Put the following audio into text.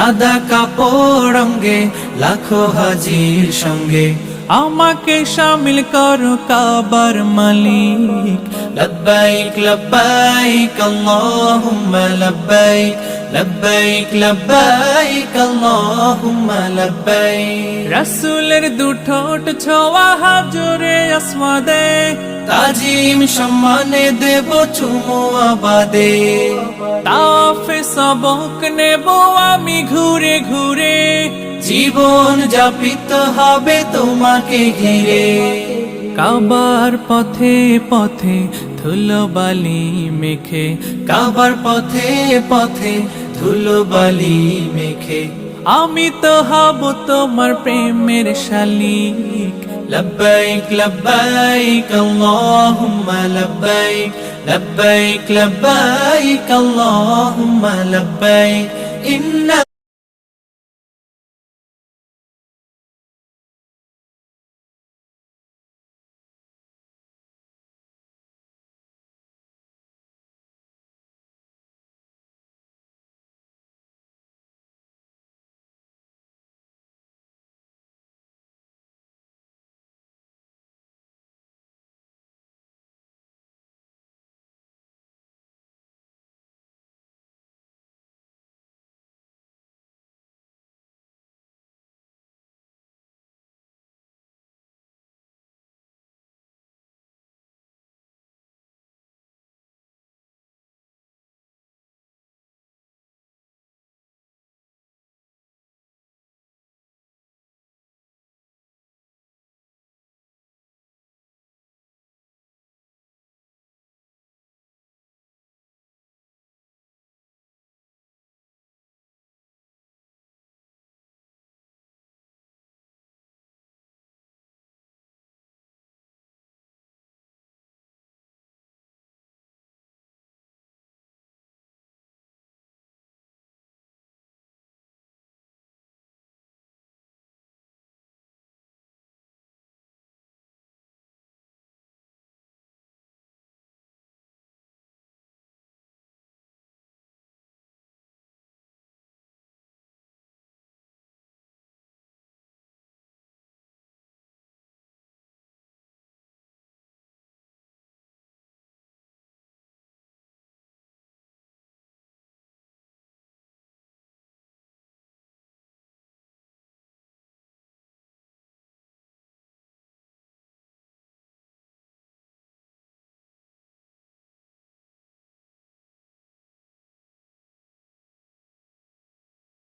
সাদা কাপড় অঙ্গে লাখো হাজির সঙ্গে আমাকে শামিল করো কাবার মালিক। লব্বাইক লব্বাইক আল্লাহুম্মা লব্বাইক লব্বাইক লব্বাইক আল্লাহুম্মা লব্বাইক। রাসূলের দুঠোঁট ছোঁয়া হাজরে আসওয়াদে, তাজিম সম্মানে দেব চুমু আবাদে। তাওয়াফে সবক নেব আমি ঘুরে ঘুরে, জীবন যাপিত হবে তোমাকে ঘিরে। কাবার পথে পথে ধুলোবালি মেখে, কাবার পথে পথে ধুলোবালি মেখে আমি তো হব তোমার প্রেমের শালিক। লব্বাইক লব্বাইক আল্লাহুম্মা লব্বাইক লব্বাইক লব্বাইক আল্লাহুম্মা লব্বাইক।